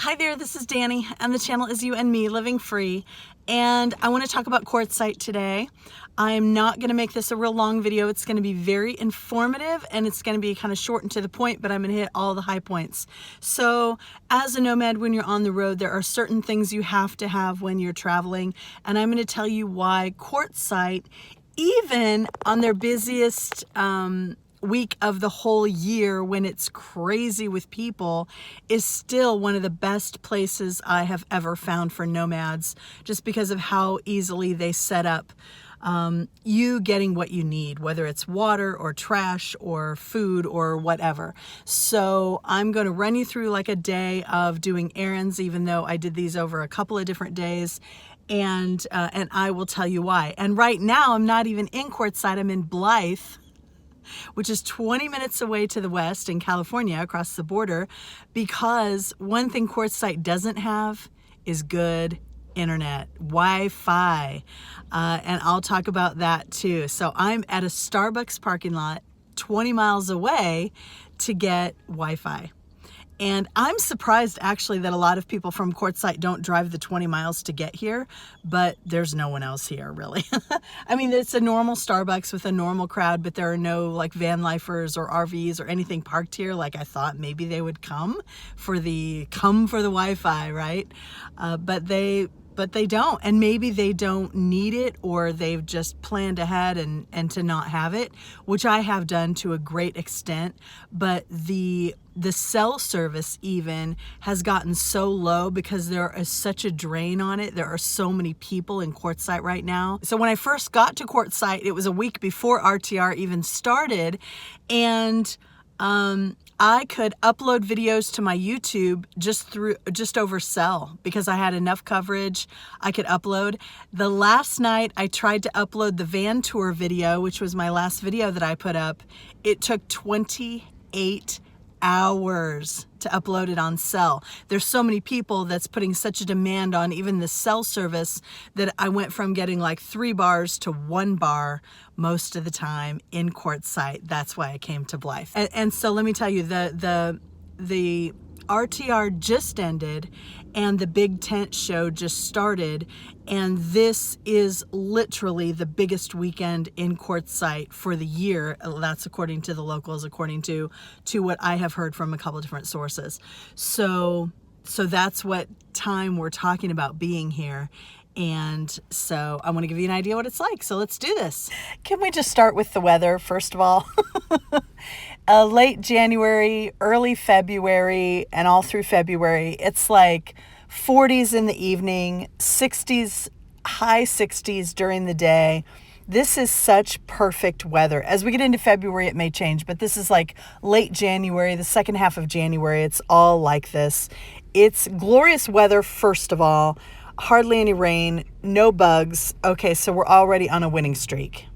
Hi there, this is Dani, and the channel is You and Me Living Free, and I want to talk about Quartzite today. I'm not going to make this a real long video. It's going to be very informative, and it's going to be kind of short and to the point, but I'm going to hit all the high points. So as a nomad, when you're on the road, there are certain things you have to have when you're traveling, and I'm going to tell you why Quartzite, even on their busiest week of the whole year when it's crazy with people, is still one of the best places I have ever found for nomads, just because of how easily they set up you getting what you need, whether it's water or trash or food or whatever. So I'm going to run you through like a day of doing errands, even though I did these over a couple of different days, and I will tell you why. And right now I'm not even in Quartzite, I'm in Blythe, which is 20 minutes away to the west in California, across the border, because one thing Quartzite doesn't have is good internet, Wi-Fi, and I'll talk about that too. So I'm at a Starbucks parking lot 20 miles away to get Wi-Fi. And I'm surprised actually that a lot of people from Quartzite don't drive the 20 miles to get here, but there's no one else here really. I mean, it's a normal Starbucks with a normal crowd, but there are no like van lifers or RVs or anything parked here. Like I thought maybe they would come for the Wi-Fi, right? But they don't, and maybe they don't need it, or they've just planned ahead and to not have it, which I have done to a great extent. But the cell service even has gotten so low because there is such a drain on it. There are so many people in Quartzite right now. So when I first got to Quartzite, it was a week before RTR even started, and I could upload videos to my YouTube just over cell because I had enough coverage. I could upload. The last night I tried to upload the van tour video, which was my last video that I put up. It took 28 hours to upload it on cell. There's so many people that's putting such a demand on even the cell service that I went from getting like 3 bars to 1 bar most of the time in Quartzite. That's why I came to Blythe. And so let me tell you, the RTR just ended and the big tent show just started, and this is literally the biggest weekend in Quartzite for the year. That's according to the locals, according to what I have heard from a couple of different sources. So that's what time we're talking about being here. And so I want to give you an idea what it's like. So let's do this. Can we just start with the weather, first of all? Late January, early February, and all through February, it's like 40s in the evening, 60s, high 60s during the day. This is such perfect weather. As we get into February, it may change, but this is like late January, the second half of January. It's all like this. It's glorious weather, first of all. Hardly any rain, no bugs. Okay, so we're already on a winning streak.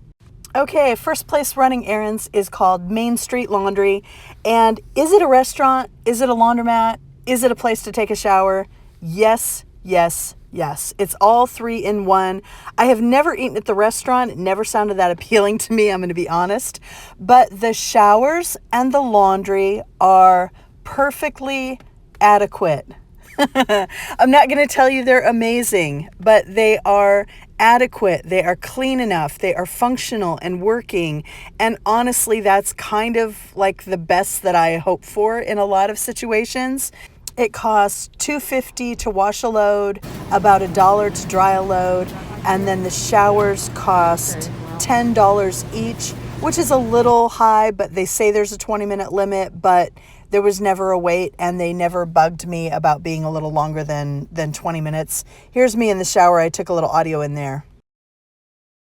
Okay, first place running errands is called Main Street Laundry. And is it a restaurant? Is it a laundromat? Is it a place to take a shower? Yes, yes, yes. It's all 3 in 1. I have never eaten at the restaurant. It never sounded that appealing to me, I'm going to be honest. But the showers and the laundry are perfectly adequate. I'm not going to tell you they're amazing, but they are adequate. They are clean enough. They are functional and working. And honestly, that's kind of like the best that I hope for in a lot of situations. It costs $2.50 to wash a load, about $1 to dry a load, and then the showers cost $10 each, which is a little high, but they say there's a 20-minute limit, but there was never a wait, and they never bugged me about being a little longer than 20 minutes. Here's me in the shower. I took a little audio in there.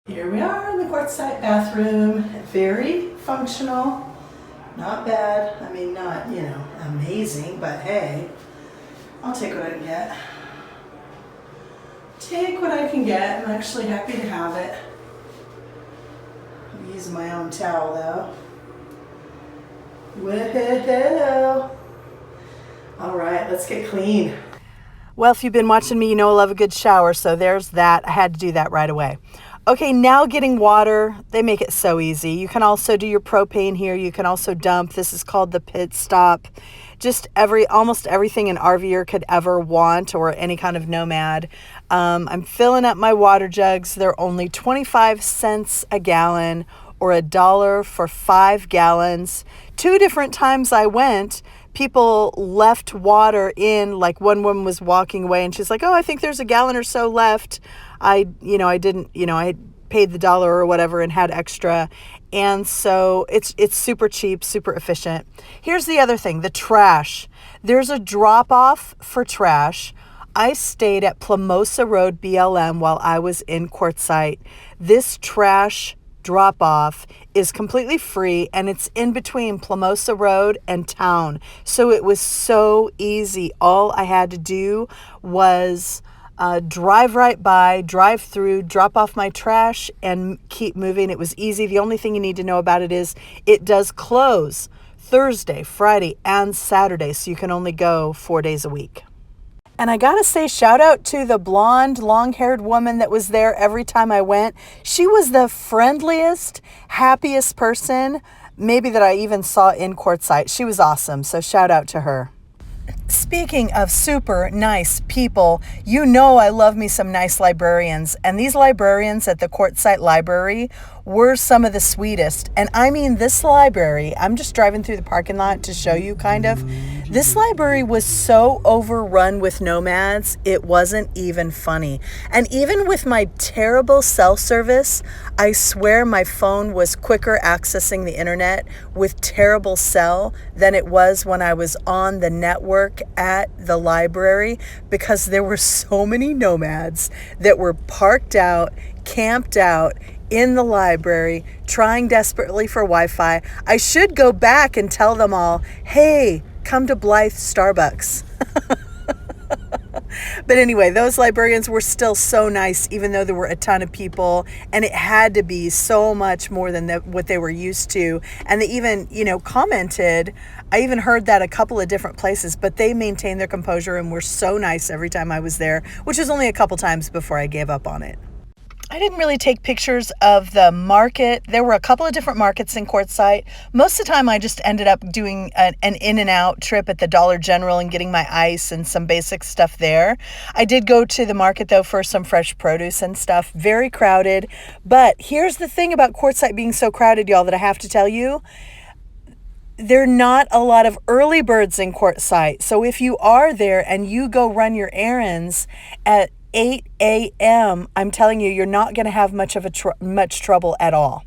Here we are in the Quartzite bathroom. Very functional. Not bad. I mean, not, amazing, but hey, I'll take what I can get. Take what I can get. I'm actually happy to have it. I'm using my own towel, though. Woohoo! All right, let's get clean. Well, if you've been watching me, you know I love a good shower, so there's that. I had to do that right away. Okay, now getting water, they make it so easy. You can also do your propane here. You can also dump. This is called the pit stop. Just almost everything an RVer could ever want, or any kind of nomad. I'm filling up my water jugs. They're only 25 cents a gallon, or $1 for 5 gallons. 2 different times I went, people left water in, like one woman was walking away and she's like, oh, I think there's a gallon or so left. I paid the $1 or whatever and had extra. And so it's super cheap, super efficient. Here's the other thing, the trash. There's a drop off for trash. I stayed at Plamosa Road BLM while I was in Quartzite. This trash drop off is completely free, and it's in between Plamosa Road and town. So it was so easy. All I had to do was drive right by, drive through, drop off my trash, and keep moving. It was easy. The only thing you need to know about it is it does close Thursday, Friday, and Saturday, so you can only go 4 days a week. And I gotta say, shout out to the blonde, long-haired woman that was there every time I went. She was the friendliest, happiest person, maybe that I even saw in Quartzite. She was awesome, so shout out to her. Speaking of super nice people, you know I love me some nice librarians, and these librarians at the Quartzite Library were some of the sweetest. And I mean, this library, I'm just driving through the parking lot to show you kind of. This library was so overrun with nomads, it wasn't even funny. And even with my terrible cell service, I swear my phone was quicker accessing the internet with terrible cell than it was when I was on the network at the library, because there were so many nomads that were parked out, camped out in the library, trying desperately for Wi-Fi. I should go back and tell them all, hey, come to Blythe Starbucks. But anyway, those librarians were still so nice, even though there were a ton of people, and it had to be so much more than what they were used to. And they even, commented, I even heard that a couple of different places, but they maintained their composure and were so nice every time I was there, which was only a couple times before I gave up on it. I didn't really take pictures of the market. There were a couple of different markets in Quartzite. Most of the time I just ended up doing an in and out trip at the Dollar General and getting my ice and some basic stuff there. I did go to the market though for some fresh produce and stuff. Very crowded. But here's the thing about Quartzite being so crowded, y'all, that I have to tell you. There are not a lot of early birds in Quartzite. So if you are there and you go run your errands at 8 a.m., I'm telling you, you're not going to have much trouble at all.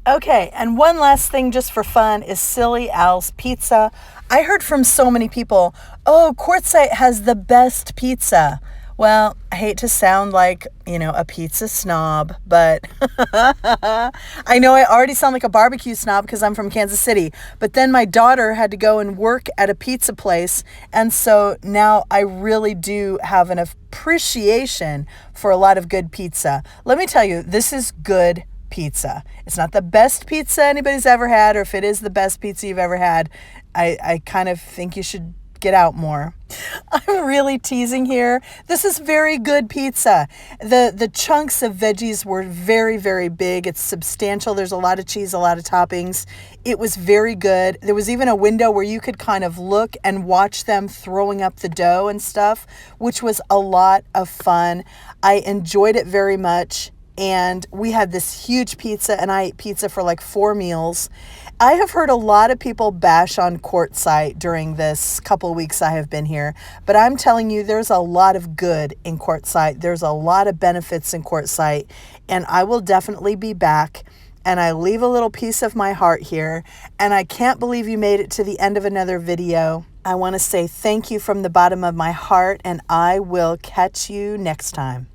Okay, and one last thing just for fun is Silly Al's Pizza. I heard from so many people, oh, Quartzite has the best pizza. Well, I hate to sound like, a pizza snob, but I know I already sound like a barbecue snob because I'm from Kansas City. But then my daughter had to go and work at a pizza place. And so now I really do have an appreciation for a lot of good pizza. Let me tell you, this is good pizza. It's not the best pizza anybody's ever had, or if it is the best pizza you've ever had, I kind of think you should get out more. I'm really teasing here. This is very good pizza. The chunks of veggies were very, very big. It's substantial. There's a lot of cheese, a lot of toppings. It was very good. There was even a window where you could kind of look and watch them throwing up the dough and stuff, which was a lot of fun. I enjoyed it very much. And we had this huge pizza, and I ate pizza for like 4 meals. I have heard a lot of people bash on Quartzite during this couple of weeks I have been here, but I'm telling you, there's a lot of good in Quartzite. There's a lot of benefits in Quartzite, and I will definitely be back. And I leave a little piece of my heart here, and I can't believe you made it to the end of another video. I want to say thank you from the bottom of my heart, and I will catch you next time.